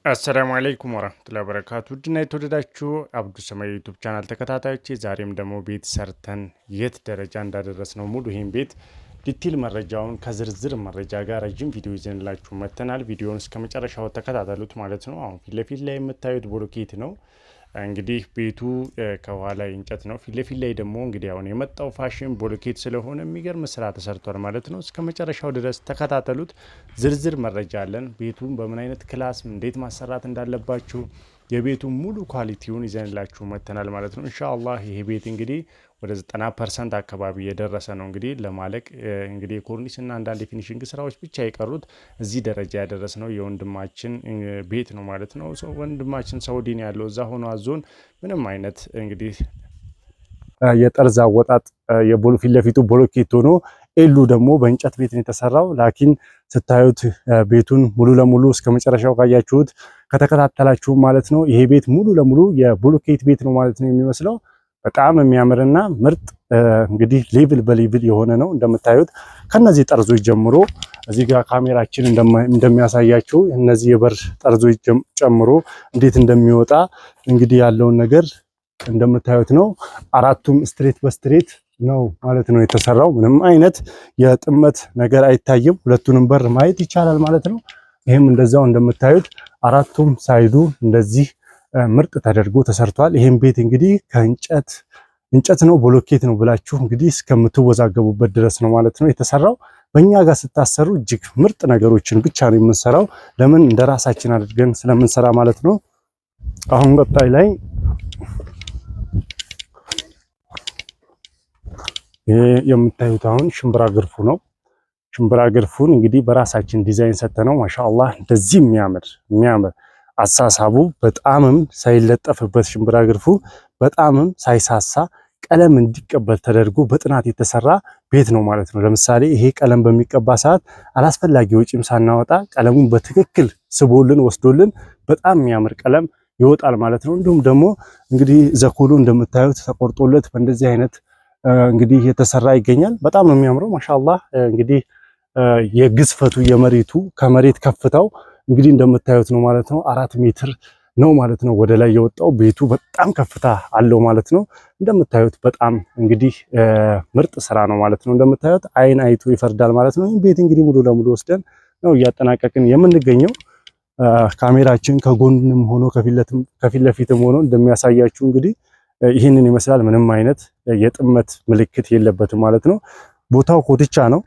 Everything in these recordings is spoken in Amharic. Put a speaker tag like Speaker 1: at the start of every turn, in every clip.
Speaker 1: አሰላሙ አለይኩም ወራህመቱላሂ ወበረካቱ ውድና የተወደዳችሁ አብዱ ሰማይ ዩቲዩብ ቻናል ተከታታዮች ዛሬም ደግሞ ቤት ሰርተን የት ደረጃ እንዳደረስ ነው ሙሉ ይህን ቤት ዲቴል መረጃውን ከዝርዝር መረጃ ጋር ረጅም ቪዲዮ ይዘንላችሁ መጥተናል። ቪዲዮውን እስከ መጨረሻው ተከታተሉት ማለት ነው። አሁን ፊት ለፊት ላይ የምታዩት ብሎኬት ነው። እንግዲህ ቤቱ ከኋላ እንጨት ነው። ፊት ለፊት ላይ ደግሞ እንግዲህ አሁን የመጣው ፋሽን ብሎኬት ስለሆነ የሚገርም ስራ ተሰርቷል ማለት ነው። እስከ መጨረሻው ድረስ ተከታተሉት። ዝርዝር መረጃ አለን። ቤቱን በምን አይነት ክላስ እንዴት ማሰራት እንዳለባችሁ የቤቱ ሙሉ ኳሊቲውን ይዘንላችሁ መጥተናል ማለት ነው። ኢንሻአላህ ይሄ ቤት እንግዲህ ወደ 90% አካባቢ የደረሰ ነው። እንግዲህ ለማለቅ እንግዲህ የኮርኒስና አንዳንድ የፊኒሽንግ ስራዎች ብቻ የቀሩት እዚህ ደረጃ ያደረስ ነው የወንድማችን ቤት ነው ማለት ነው። ወንድማችን ሳውዲ ነው ያለው። እዛ ሆኖ አዞን ምንም አይነት እንግዲህ የጠርዝ አወጣጥ ፊት ለፊቱ ብሎኬት ሆኖ ኤሉ ደግሞ በእንጨት ቤት ነው የተሰራው። ላኪን ስታዩት ቤቱን ሙሉ ለሙሉ እስከ መጨረሻው ካያችሁት ከተከታተላችሁ ማለት ነው ይሄ ቤት ሙሉ ለሙሉ የብሎኬት ቤት ነው ማለት ነው የሚመስለው። በጣም የሚያምርና ምርጥ እንግዲህ ሌቭል በሌቭል የሆነ ነው እንደምታዩት። ከነዚህ ጠርዞች ጀምሮ እዚህ ጋር ካሜራችን እንደሚያሳያችሁ እነዚህ የበር ጠርዞች ጨምሮ እንዴት እንደሚወጣ እንግዲህ ያለውን ነገር እንደምታዩት ነው። አራቱም ስትሬት በስትሬት ነው ማለት ነው የተሰራው። ምንም አይነት የጥመት ነገር አይታይም። ሁለቱንም በር ማየት ይቻላል ማለት ነው። ይሄም እንደዛው እንደምታዩት አራቱም ሳይዱ እንደዚህ ምርጥ ተደርጎ ተሰርቷል። ይሄን ቤት እንግዲህ እንጨት ነው ብሎኬት ነው ብላችሁ እንግዲህ እስከምትወዛገቡበት ድረስ ነው ማለት ነው የተሰራው። በእኛ ጋር ስታሰሩ እጅግ ምርጥ ነገሮችን ብቻ ነው የምንሰራው። ለምን እንደራሳችን አድርገን ስለምንሰራ ማለት ነው። አሁን ቀጣይ ላይ ይሄ የምታዩት አሁን ሽምብራ ግርፉ ነው። ሽምብራ ግርፉን እንግዲህ በራሳችን ዲዛይን ሰተነው ማሻአላህ እንደዚህ የሚያምር አሳሳቡ በጣምም ሳይለጠፍበት ሽምብራ ግርፉ በጣምም ሳይሳሳ ቀለም እንዲቀበል ተደርጎ በጥናት የተሰራ ቤት ነው ማለት ነው። ለምሳሌ ይሄ ቀለም በሚቀባ ሰዓት አላስፈላጊ ወጪም ሳናወጣ ቀለሙን በትክክል ስቦልን ወስዶልን በጣም የሚያምር ቀለም ይወጣል ማለት ነው። እንዲሁም ደግሞ እንግዲህ ዘኮሎ እንደምታዩት ተቆርጦለት በእንደዚህ አይነት እንግዲህ የተሰራ ይገኛል። በጣም ነው የሚያምረው ማሻአላህ። እንግዲህ የግዝፈቱ የመሬቱ ከመሬት ከፍታው እንግዲህ እንደምታዩት ነው ማለት ነው። 4 ሜትር ነው ማለት ነው ወደ ላይ የወጣው። ቤቱ በጣም ከፍታ አለው ማለት ነው። እንደምታዩት በጣም እንግዲህ ምርጥ ስራ ነው ማለት ነው። እንደምታዩት አይን አይቶ ይፈርዳል ማለት ነው። ይህ ቤት እንግዲህ ሙሉ ለሙሉ ወስደን ነው እያጠናቀቅን የምንገኘው። ካሜራችን ከጎንም ሆኖ ከፊት ለፊትም ሆኖ እንደሚያሳያችሁ እንግዲህ ይህንን ይመስላል። ምንም አይነት የጥመት ምልክት የለበትም ማለት ነው። ቦታው ኮትቻ ነው።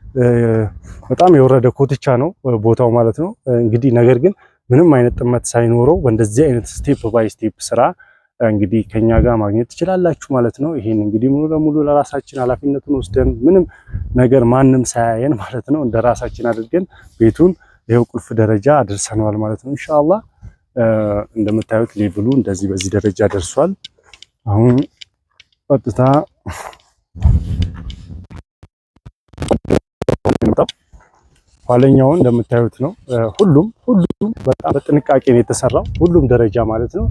Speaker 1: በጣም የወረደ ኮትቻ ነው ቦታው ማለት ነው። እንግዲህ ነገር ግን ምንም አይነት ጥመት ሳይኖረው በእንደዚህ አይነት ስቴፕ ባይ ስቴፕ ስራ እንግዲህ ከኛ ጋር ማግኘት ትችላላችሁ ማለት ነው። ይሄን እንግዲህ ሙሉ ለሙሉ ለራሳችን ኃላፊነቱን ወስደን ምንም ነገር ማንም ሳያየን ማለት ነው እንደ ራሳችን አድርገን ቤቱን ይሄው ቁልፍ ደረጃ አድርሰናል ማለት ነው። ኢንሻአላህ እንደምታዩት ሌቭሉ እንደዚህ በዚህ ደረጃ ደርሷል። አሁን ቀጥታ ኋለኛውን እንደምታዩት ነው። ሁሉም በጣም በጥንቃቄ ነው የተሰራው። ሁሉም ደረጃ ማለት ነው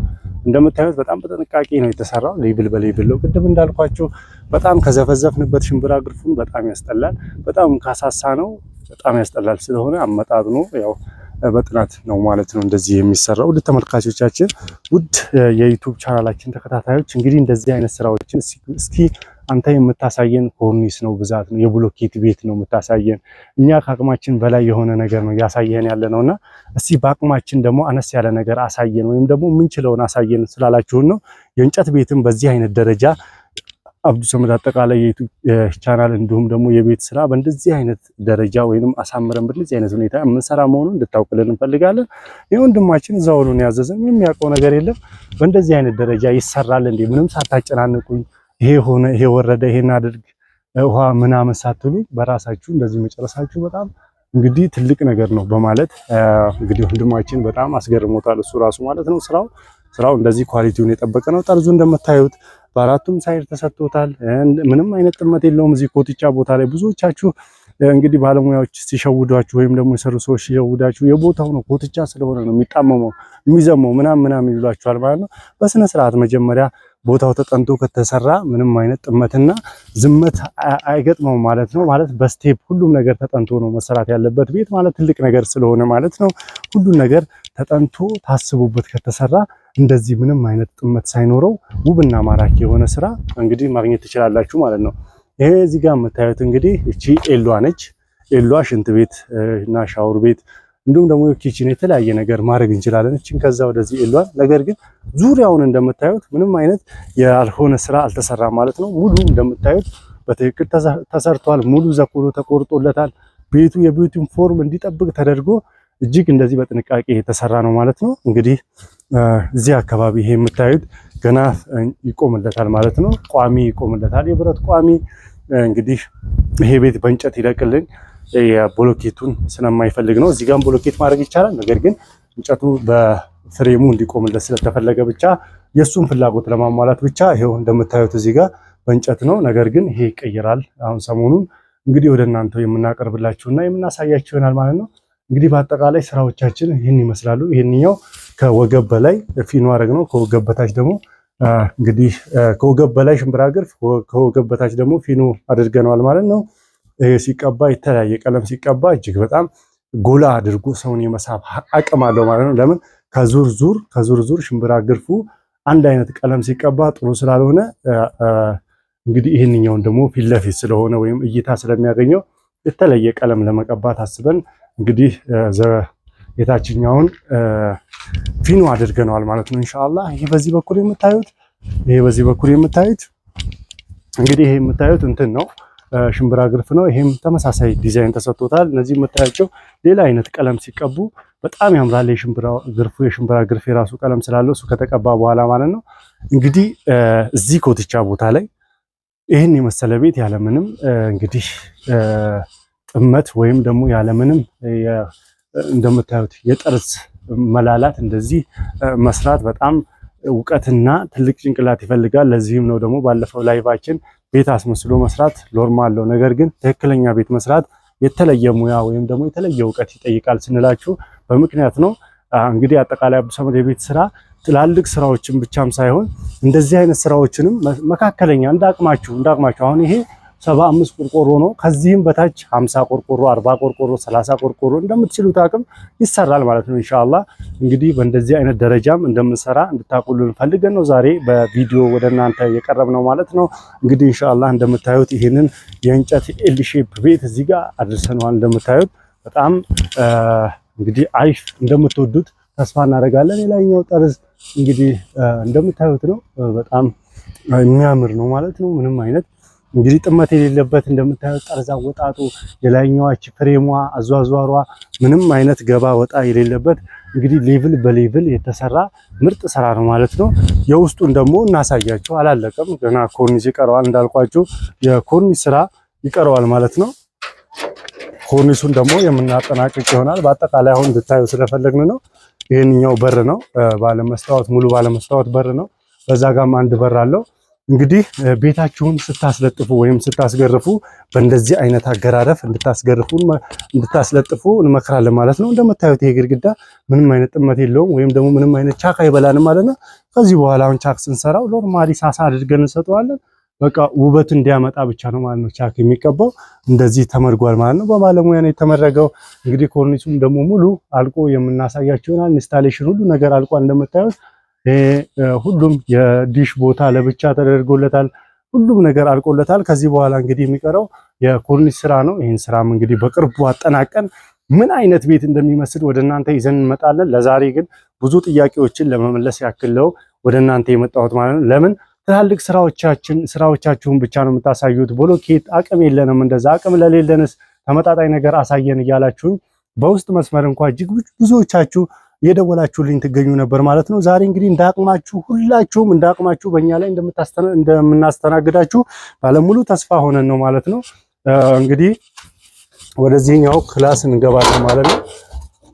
Speaker 1: እንደምታዩት በጣም በጥንቃቄ ነው የተሰራው። ሌብል በሌብል ነው። ቅድም እንዳልኳችሁ በጣም ከዘፈዘፍንበት ሽምብራ ግርፉን በጣም ያስጠላል። በጣም ካሳሳ ነው በጣም ያስጠላል። ስለሆነ አመጣጥኖ ያው በጥናት ነው ማለት ነው እንደዚህ የሚሰራው። ውድ ተመልካቾቻችን፣ ውድ የዩቲዩብ ቻናላችን ተከታታዮች እንግዲህ እንደዚህ አይነት ስራዎችን እስኪ አንተ የምታሳየን ኮርኒስ ነው ብዛት ነው የብሎኬት ቤት ነው የምታሳየን። እኛ ከአቅማችን በላይ የሆነ ነገር ነው ያሳየን ያለ ነውና እስኪ በአቅማችን ደግሞ አነስ ያለ ነገር አሳየን ወይም ደግሞ ምንችለውን አሳየን ስላላችሁን ነው። የእንጨት ቤትም በዚህ አይነት ደረጃ አብዱ ሰመድ አጠቃላይ የዩቲዩብ ቻናል እንዲሁም ደግሞ የቤት ስራ በእንደዚህ አይነት ደረጃ ወይንም አሳምረን በእንደዚህ አይነት ሁኔታ የምንሰራ መሆኑን እንድታውቁልን እንፈልጋለን። የወንድማችን እዛው ነው ያዘዘን፣ የሚያውቀው ነገር የለም። በእንደዚህ አይነት ደረጃ ይሰራል እንዴ ምንም ሳታጨናንቁኝ ይሄ ሆነ ይሄ ወረደ ይሄን አድርግ ውሃ ምናምን ሳትሉ በራሳችሁ እንደዚህ መጨረሳችሁ በጣም እንግዲህ ትልቅ ነገር ነው በማለት እንግዲህ ወንድማችን በጣም አስገርሞታል እሱ ራሱ ማለት ነው። ስራው እንደዚህ ኳሊቲውን የጠበቀ ነው። ጠርዙ እንደምታዩት በአራቱም ሳይድ ተሰጥቶታል። ምንም አይነት ጥመት የለውም። እዚህ ኮትቻ ቦታ ላይ ብዙዎቻችሁ እንግዲህ ባለሙያዎች ሲሸውዷችሁ ወይም ደግሞ የሰሩ ሰዎች ሲሸውዳችሁ የቦታው ነው ኮትቻ ስለሆነ ነው የሚጣመመው የሚዘመው ምናምን ይሏችኋል ማለት ነው። በስነ ስርዓት መጀመሪያ ቦታው ተጠንቶ ከተሰራ ምንም አይነት ጥመትና ዝመት አይገጥመው ማለት ነው። ማለት በስቴፕ ሁሉም ነገር ተጠንቶ ነው መሰራት ያለበት። ቤት ማለት ትልቅ ነገር ስለሆነ ማለት ነው። ሁሉን ነገር ተጠንቶ ታስቦበት ከተሰራ እንደዚህ ምንም አይነት ጥመት ሳይኖረው ውብና ማራኪ የሆነ ስራ እንግዲህ ማግኘት ትችላላችሁ ማለት ነው። ይሄ እዚህ ጋር የምታዩት እንግዲህ እቺ ኤሏ ነች። ኤሏ ሽንት ቤት እና ሻወር ቤት እንዲሁም ደግሞ ኪችን የተለያየ ነገር ማድረግ እንችላለን። እቺን ከዛ ወደዚህ ኤሏን። ነገር ግን ዙሪያውን እንደምታዩት ምንም አይነት ያልሆነ ስራ አልተሰራም ማለት ነው። ሙሉ እንደምታዩት በትክክል ተሰርቷል። ሙሉ ዘኩሎ ተቆርጦለታል። ቤቱ የቤቱን ፎርም እንዲጠብቅ ተደርጎ እጅግ እንደዚህ በጥንቃቄ የተሰራ ነው ማለት ነው። እንግዲህ እዚህ አካባቢ ይሄ የምታዩት ገና ይቆምለታል ማለት ነው። ቋሚ ይቆምለታል፣ የብረት ቋሚ። እንግዲህ ይሄ ቤት በእንጨት ይለቅልን የብሎኬቱን ስለማይፈልግ ነው። እዚህ ጋር ብሎኬት ማድረግ ይቻላል። ነገር ግን እንጨቱ በፍሬሙ እንዲቆምለት ስለተፈለገ ብቻ የሱን ፍላጎት ለማሟላት ብቻ ይሄው እንደምታዩት እዚህ ጋር በእንጨት ነው። ነገር ግን ይሄ ይቀየራል። አሁን ሰሞኑን እንግዲህ ወደ እናንተ የምናቀርብላችሁና የምናሳያችሁ ይሆናል ማለት ነው። እንግዲህ በአጠቃላይ ስራዎቻችን ይህን ይመስላሉ። ይህንኛው ከወገብ በላይ ፊኖ አረግ ነው። ከወገብ በታች ደግሞ እንግዲህ ከወገብ በላይ ሽምብራ ግርፍ፣ ከወገብ በታች ደግሞ ፊኖ አድርገነዋል ማለት ነው። ይሄ ሲቀባ የተለያየ ቀለም ሲቀባ እጅግ በጣም ጎላ አድርጎ ሰውን የመሳብ አቅም አለው ማለት ነው። ለምን ከዙር ዙር ሽምብራ ግርፉ አንድ አይነት ቀለም ሲቀባ ጥሩ ስላልሆነ እንግዲህ ይህንኛውን ደግሞ ፊት ለፊት ስለሆነ ወይም እይታ ስለሚያገኘው የተለየ ቀለም ለመቀባት አስበን እንግዲህ የታችኛውን ፊኖ አድርገነዋል ማለት ነው። ኢንሻአላህ ይሄ በዚህ በኩል የምታዩት እንግዲህ ይሄ የምታዩት እንትን ነው፣ ሽምብራ ግርፍ ነው። ይሄም ተመሳሳይ ዲዛይን ተሰጥቶታል። እነዚህ የምታያቸው ሌላ አይነት ቀለም ሲቀቡ በጣም ያምራል። የሽምብራ ግርፍ የራሱ ቀለም ስላለው እሱ ከተቀባ በኋላ ማለት ነው። እንግዲህ እዚህ ኮትቻ ቦታ ላይ ይህን የመሰለ ቤት ያለምንም እንግዲህ ጥመት ወይም ደግሞ ያለምንም እንደምታዩት የጠርዝ መላላት እንደዚህ መስራት በጣም እውቀትና ትልቅ ጭንቅላት ይፈልጋል። ለዚህም ነው ደግሞ ባለፈው ላይቫችን ቤት አስመስሎ መስራት ኖርማል ነው፣ ነገር ግን ትክክለኛ ቤት መስራት የተለየ ሙያ ወይም ደግሞ የተለየ እውቀት ይጠይቃል ስንላችሁ በምክንያት ነው። እንግዲህ አጠቃላይ አብዱሰመድ የቤት ስራ ትላልቅ ስራዎችን ብቻም ሳይሆን እንደዚህ አይነት ስራዎችንም መካከለኛ እንዳቅማችሁ አሁን ይሄ 75 ቆርቆሮ ነው። ከዚህም በታች 50 ቆርቆሮ፣ 40 ቆርቆሮ፣ 30 ቆርቆሮ እንደምትችሉት አቅም ይሰራል ማለት ነው ኢንሻአላህ። እንግዲህ በእንደዚህ አይነት ደረጃም እንደምንሰራ እንድታቁልን ፈልገን ነው ዛሬ በቪዲዮ ወደ እናንተ የቀረብ ነው ማለት ነው። እንግዲህ ኢንሻአላህ እንደምታዩት ይሄንን የእንጨት ኤል ሼፕ ቤት እዚህ ጋር አድርሰናል። እንደምታዩት በጣም እንግዲህ አሪፍ እንደምትወዱት ተስፋ እናደርጋለን። የላይኛው ጠርዝ እንግዲህ እንደምታዩት ነው፣ በጣም የሚያምር ነው ማለት ነው። ምንም አይነት እንግዲህ ጥመት የሌለበት እንደምታዩት ጠርዝ አወጣጡ፣ የላይኛዋች ፍሬሟ፣ አዟዟሯ ምንም አይነት ገባ ወጣ የሌለበት እንግዲህ ሌቭል በሌቭል የተሰራ ምርጥ ስራ ነው ማለት ነው። የውስጡን ደግሞ እናሳያቸው፣ አላለቀም ገና ኮርኒስ ይቀረዋል። እንዳልኳችሁ የኮርኒስ ስራ ይቀረዋል ማለት ነው። ኮርኒሱን ደግሞ የምናጠናቅቅ ይሆናል። በአጠቃላይ አሁን እንድታዩ ስለፈለግን ነው። ይሄንኛው በር ነው፣ ባለመስታወት ሙሉ ባለመስታወት በር ነው። በዛ ጋም አንድ በር አለው። እንግዲህ ቤታችሁን ስታስለጥፉ ወይም ስታስገርፉ በእንደዚህ አይነት አገራረፍ እንድታስለጥፉ እንመክራለን ማለት ነው። እንደምታዩት ይሄ ግድግዳ ምንም አይነት ጥመት የለውም ወይም ደግሞ ምንም አይነት ቻክ አይበላንም ማለት ነው። ከዚህ በኋላ አሁን ቻክ ስንሰራው ኖርማሊ ሳሳ አድርገን እንሰጠዋለን። በቃ ውበት እንዲያመጣ ብቻ ነው ማለት ነው ቻክ የሚቀባው። እንደዚህ ተመርጓል ማለት ነው። በባለሙያ ነው የተመረገው። እንግዲህ ኮርኒሱም ደግሞ ሙሉ አልቆ የምናሳያችሁ ይሆናል። ኢንስታሌሽን ሁሉ ነገር አልቋል እንደምታዩት። ሁሉም የዲሽ ቦታ ለብቻ ተደርጎለታል። ሁሉም ነገር አልቆለታል። ከዚህ በኋላ እንግዲህ የሚቀረው የኮርኒስ ስራ ነው። ይህን ስራም እንግዲህ በቅርቡ አጠናቀን ምን አይነት ቤት እንደሚመስል ወደ እናንተ ይዘን እንመጣለን። ለዛሬ ግን ብዙ ጥያቄዎችን ለመመለስ ያክለው ወደ እናንተ የመጣሁት ማለት ነው። ለምን ትላልቅ ስራዎቻችሁን ብቻ ነው የምታሳዩት? ብሎኬት አቅም የለንም፣ እንደዛ አቅም ለሌለንስ ተመጣጣኝ ነገር አሳየን እያላችሁኝ በውስጥ መስመር እንኳን እጅግ ብዙዎቻችሁ እየደወላችሁልኝ ትገኙ ነበር ማለት ነው። ዛሬ እንግዲህ እንዳቅማችሁ ሁላችሁም እንዳቅማችሁ በእኛ ላይ እንደምናስተናግዳችሁ ባለሙሉ ተስፋ ሆነን ነው ማለት ነው። እንግዲህ ወደዚህኛው ክላስ እንገባለን ማለት ነው።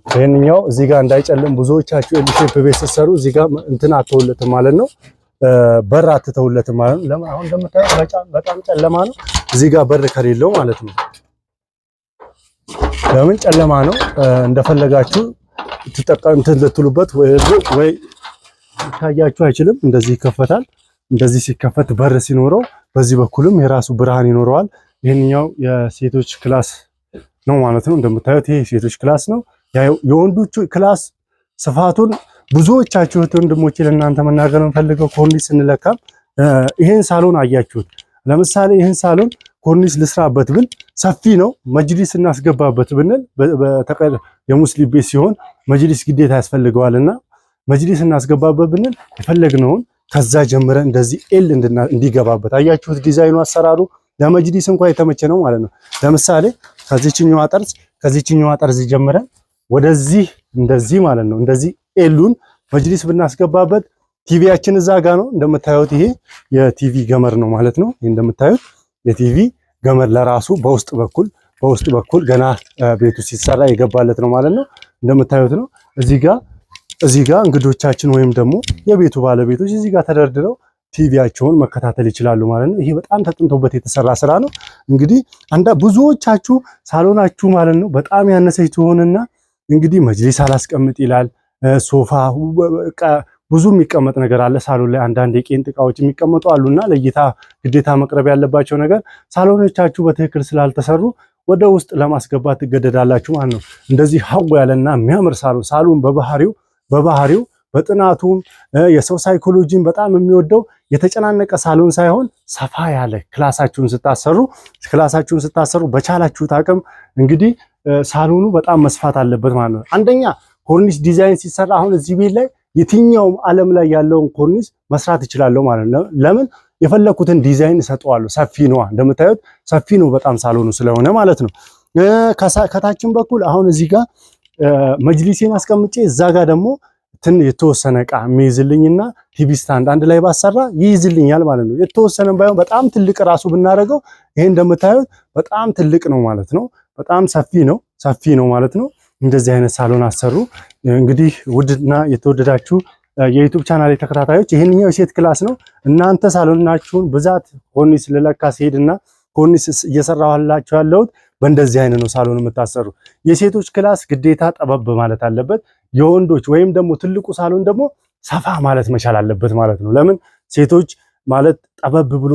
Speaker 1: ይሄንኛው እዚህ ጋር እንዳይጨልም ብዙዎቻችሁ ኤል ሼፕ ቤት ስትሰሩ እዚህ ጋር እንትን አትተውለትም ማለት ነው። በር አትተውለትም ማለት ነው። ለምን አሁን እንደምታዩት በጣም ጨለማ ነው። እዚህ ጋር በር ከሌለው ማለት ነው። ለምን ጨለማ ነው እንደፈለጋችሁ እንትን ልትሉበት ወይ ታያችሁ አይችልም። እንደዚህ ይከፈታል። እንደዚህ ሲከፈት በር ሲኖረው በዚህ በኩልም የራሱ ብርሃን ይኖረዋል። ይሄንኛው የሴቶች ክላስ ነው ማለት ነው። እንደምታዩት ይሄ የሴቶች ክላስ ነው። የወንዶቹ ክላስ ስፋቱን ብዙዎቻችሁ ወንድሞቼ ለእናንተ መናገር እንፈልገው ኮርኒስ ስንለካም ይሄን ሳሎን አያችሁት። ለምሳሌ ይሄን ሳሎን ኮርኒስ ልስራበት ብል ሰፊ ነው። መጅሊስ እናስገባበት ብንል የሙስሊም ቤት ሲሆን መጅሊስ ግዴታ ያስፈልገዋልና መጅሊስ እናስገባበት ብንል የፈለግነውን ከዛ ጀምረን እንደዚህ ኤል እንዲገባበት አያችሁት። ዲዛይኑ አሰራሩ ለመጅሊስ እንኳን የተመቸ ነው ማለት ነው። ለምሳሌ ከዚህኛዋ ጠርዝ ጀምረን ወደዚህ እንደዚህ ማለት ነው። እንደዚህ ኤሉን መጅሊስ ብናስገባበት ቲቪያችን እዛ ጋ ነው እንደምታዩት። ይሄ የቲቪ ገመድ ነው ማለት ነው። ይሄ እንደምታዩት የቲቪ ገመድ ለራሱ በውስጥ በኩል ገና ቤቱ ሲሰራ የገባለት ነው ማለት ነው። እንደምታዩት ነው። እዚህ ጋር እንግዶቻችን ወይም ደግሞ የቤቱ ባለቤቶች እዚህ ጋር ተደርድረው ቲቪያቸውን መከታተል ይችላሉ ማለት ነው። ይሄ በጣም ተጥንቶበት የተሰራ ስራ ነው። እንግዲህ ብዙዎቻችሁ ሳሎናችሁ ማለት ነው በጣም ያነሰች ትሆንና እንግዲህ መጅሊስ አላስቀምጥ ይላል። ሶፋ ብዙ የሚቀመጥ ነገር አለ ሳሎን ላይ። አንዳንድ የቄንጥ እቃዎች የሚቀመጡ አሉና ለእይታ ግዴታ መቅረብ ያለባቸው ነገር ሳሎኖቻችሁ በትክክል ስላልተሰሩ ወደ ውስጥ ለማስገባት ትገደዳላችሁ ማለት ነው። እንደዚህ ሀው ያለና የሚያምር ሳሎን በባህሪው በጥናቱም የሰው ሳይኮሎጂን በጣም የሚወደው የተጨናነቀ ሳሎን ሳይሆን ሰፋ ያለ ክላሳችሁን ስታሰሩ በቻላችሁት አቅም እንግዲህ ሳሎኑ በጣም መስፋት አለበት ማለት ነው። አንደኛ ኮርኒስ ዲዛይን ሲሰራ አሁን እዚህ ቤት ላይ የትኛውም ዓለም ላይ ያለውን ኮርኒስ መስራት እችላለሁ ማለት ነው። ለምን የፈለኩትን ዲዛይን እሰጠዋለሁ። ሰፊ ነው፣ እንደምታዩት ሰፊ ነው በጣም ሳሎኑ ስለሆነ ማለት ነው። ከታችን በኩል አሁን እዚህ ጋር መጅሊሴን አስቀምጬ እዛ ጋር ደግሞ የተወሰነ እቃ የሚይዝልኝና ቲቪ ስታንድ አንድ ላይ ባሰራ ይይዝልኛል ማለት ነው። የተወሰነ ባይሆን በጣም ትልቅ ራሱ ብናደርገው ይሄ እንደምታዩት በጣም ትልቅ ነው ማለት ነው። በጣም ሰፊ ነው ማለት ነው። እንደዚህ አይነት ሳሎን አሰሩ። እንግዲህ ውድና የተወደዳችሁ የዩቲዩብ ቻናል ተከታታዮች ይሄንኛው የሴት ክላስ ነው። እናንተ ሳሎናችሁን ብዛት ኮርኒስ ልለካ ሲሄድና ኮርኒስ እየሰራኋላችሁ ያለሁት በእንደዚህ አይነት ነው ሳሎን የምታሰሩ። የሴቶች ክላስ ግዴታ ጠበብ ማለት አለበት። የወንዶች ወይም ደግሞ ትልቁ ሳሎን ደግሞ ሰፋ ማለት መቻል አለበት ማለት ነው። ለምን ሴቶች ማለት ጠበብ ብሎ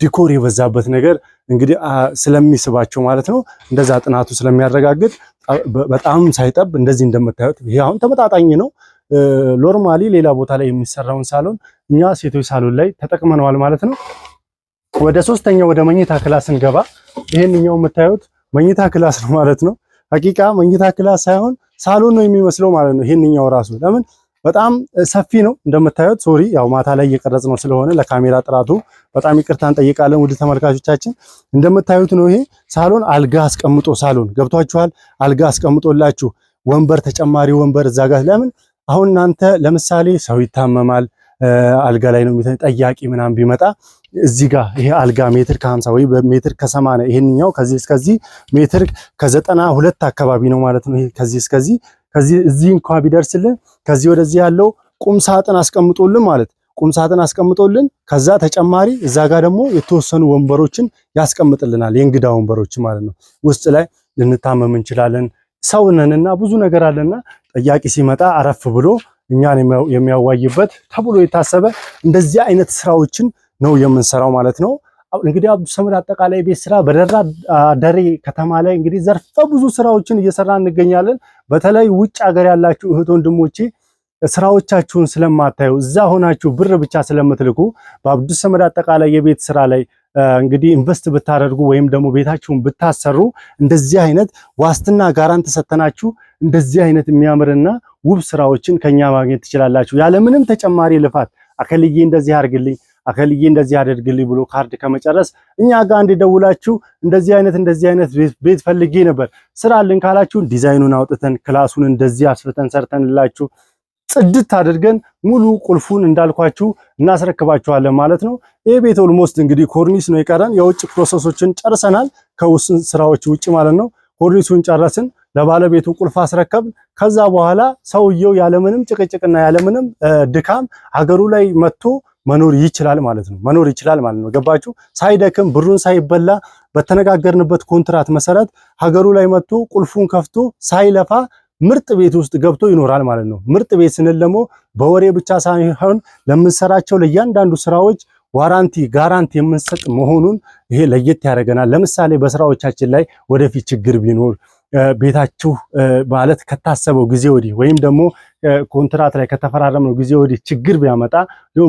Speaker 1: ዲኮር የበዛበት ነገር እንግዲህ ስለሚስባቸው ማለት ነው። እንደዛ ጥናቱ ስለሚያረጋግጥ በጣም ሳይጠብ እንደዚህ እንደምታዩት ይሄ አሁን ተመጣጣኝ ነው። ኖርማሊ ሌላ ቦታ ላይ የሚሰራውን ሳሎን እኛ ሴቶች ሳሎን ላይ ተጠቅመነዋል ማለት ነው። ወደ ሶስተኛው ወደ መኝታ ክላስ እንገባ። ይሄንኛው የምታዩት መኝታ ክላስ ነው ማለት ነው። ሐቂቃ መኝታ ክላስ ሳይሆን ሳሎን ነው የሚመስለው ማለት ነው። ይሄንኛው ራሱ ለምን በጣም ሰፊ ነው እንደምታዩት። ሶሪ ያው ማታ ላይ እየቀረጽ ነው ስለሆነ ለካሜራ ጥራቱ በጣም ይቅርታ እንጠይቃለን ውድ ተመልካቾቻችን። እንደምታዩት ነው ይሄ ሳሎን። አልጋ አስቀምጦ ሳሎን ገብቷችኋል። አልጋ አስቀምጦላችሁ ወንበር፣ ተጨማሪ ወንበር እዛ ጋር ለምን አሁን እናንተ ለምሳሌ ሰው ይታመማል አልጋ ላይ ነው ጠያቂ ምናምን ቢመጣ እዚህ ጋር ይሄ አልጋ ሜትር ከ50 ወይ በሜትር ከ80 ይሄንኛው ከዚህ እስከዚህ ሜትር ከ92 አካባቢ ነው ማለት ነው። ይሄ ከዚህ እስከዚህ እዚህ እንኳን ቢደርስልን ከዚህ ወደዚህ ያለው ቁም ሳጥን አስቀምጦልን ማለት ቁም ሳጥን አስቀምጦልን ከዛ ተጨማሪ እዛ ጋር ደግሞ የተወሰኑ ወንበሮችን ያስቀምጥልናል። የእንግዳ ወንበሮች ማለት ነው። ውስጥ ላይ ልንታመም እንችላለን። ሰው ነንና ብዙ ነገር አለና ጠያቂ ሲመጣ አረፍ ብሎ እኛን የሚያዋይበት ተብሎ የታሰበ እንደዚህ አይነት ስራዎችን ነው የምንሰራው ማለት ነው። እንግዲህ አብዱ ሰመድ አጠቃላይ ቤት ስራ በደራ ደሬ ከተማ ላይ እንግዲህ ዘርፈ ብዙ ስራዎችን እየሰራ እንገኛለን። በተለይ ውጭ ሀገር ያላችሁ እህት ወንድሞቼ ስራዎቻችሁን ስለማታዩ እዛ ሆናችሁ ብር ብቻ ስለምትልኩ በአብዱ ሰመድ አጠቃላይ የቤት ስራ ላይ እንግዲህ ኢንቨስት ብታደርጉ ወይም ደግሞ ቤታችሁን ብታሰሩ እንደዚህ አይነት ዋስትና ጋራንት ሰተናችሁ እንደዚህ አይነት የሚያምርና ውብ ስራዎችን ከኛ ማግኘት ትችላላችሁ ያለምንም ተጨማሪ ልፋት። አከልዬ እንደዚህ አድርግልኝ፣ አከልዬ እንደዚህ አድርግልኝ ብሎ ካርድ ከመጨረስ እኛ ጋር እንድደውላችሁ እንደዚህ አይነት ቤት ፈልጌ ነበር ስራልን ካላችሁ ዲዛይኑን አውጥተን ክላሱን እንደዚህ አስፍተን ሰርተንላችሁ ጽድት አድርገን ሙሉ ቁልፉን እንዳልኳችሁ እናስረክባችኋለን ማለት ነው። ይሄ ቤት ኦልሞስት እንግዲህ ኮርኒስ ነው የቀረን። የውጭ ፕሮሰሶችን ጨርሰናል ከውስን ስራዎች ውጭ ማለት ነው። ኮርኒሱን ጨረስን፣ ለባለቤቱ ቁልፍ አስረከብን። ከዛ በኋላ ሰውየው ያለምንም ጭቅጭቅና ያለምንም ድካም ሀገሩ ላይ መጥቶ መኖር ይችላል ማለት ነው። ገባችሁ? ሳይደክም ብሩን ሳይበላ በተነጋገርንበት ኮንትራት መሰረት ሀገሩ ላይ መጥቶ ቁልፉን ከፍቶ ሳይለፋ ምርጥ ቤት ውስጥ ገብቶ ይኖራል ማለት ነው። ምርጥ ቤት ስንል ደግሞ በወሬ ብቻ ሳይሆን ለምንሰራቸው ለእያንዳንዱ ስራዎች ዋራንቲ ጋራንቲ የምንሰጥ መሆኑን ይሄ ለየት ያደርገናል። ለምሳሌ በስራዎቻችን ላይ ወደፊት ችግር ቢኖር ቤታችሁ ማለት ከታሰበው ጊዜ ወዲህ ወይም ደግሞ ኮንትራት ላይ ከተፈራረምነው ጊዜ ወዲህ ችግር ቢያመጣ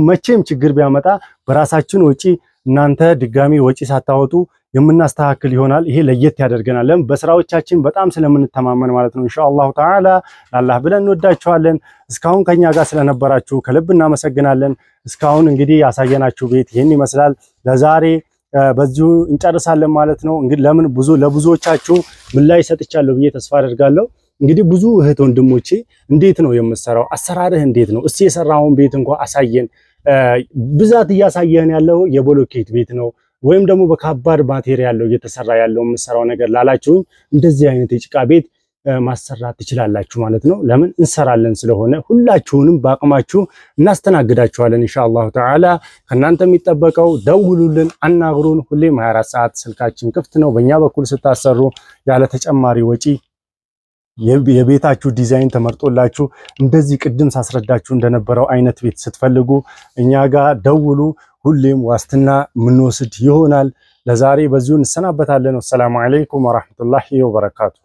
Speaker 1: መቼም ችግር ቢያመጣ በራሳችን ወጪ እናንተ ድጋሚ ወጪ ሳታወጡ የምናስተካክል ይሆናል። ይሄ ለየት ያደርገናል። ለምን በስራዎቻችን በጣም ስለምንተማመን ማለት ነው። ኢንሻአላሁ ተዓላ ለአላህ ብለን እንወዳችኋለን። እስካሁን ከኛ ጋር ስለነበራችሁ ከልብ እናመሰግናለን። እስካሁን እንግዲህ ያሳየናችሁ ቤት ይህን ይመስላል። ለዛሬ በዚሁ እንጨርሳለን ማለት ነው። እንግዲህ ለምን ለብዙዎቻችሁ ምላሽ ሰጥቻለሁ ብዬ ተስፋ አደርጋለሁ። እንግዲህ ብዙ እህት ወንድሞቼ እንዴት ነው የምትሰራው? አሰራርህ እንዴት ነው? እስቲ የሰራውን ቤት እንኳን አሳየን። ብዛት እያሳየህን ያለው የቦሎኬት ቤት ነው ወይም ደግሞ በከባድ ማቴሪያል ነው እየተሰራ ያለው የምሰራው ነገር ላላችሁኝ እንደዚህ አይነት የጭቃ ቤት ማሰራት ትችላላችሁ ማለት ነው። ለምን እንሰራለን ስለሆነ ሁላችሁንም በአቅማችሁ እናስተናግዳችኋለን ኢንሻአላሁ ተዓላ። ከእናንተ የሚጠበቀው ደውሉልን፣ አናግሩን። ሁሌም 24 ሰዓት ስልካችን ክፍት ነው። በእኛ በኩል ስታሰሩ ያለ ተጨማሪ ወጪ የቤታችሁ ዲዛይን ተመርጦላችሁ እንደዚህ ቅድም ሳስረዳችሁ እንደነበረው አይነት ቤት ስትፈልጉ እኛ ጋር ደውሉ። ሁሌም ዋስትና የምንወስድ ይሆናል። ለዛሬ በዚሁ እንሰናበታለን። ወሰላሙ አለይኩም ወራህመቱላሂ ወበረካቱ።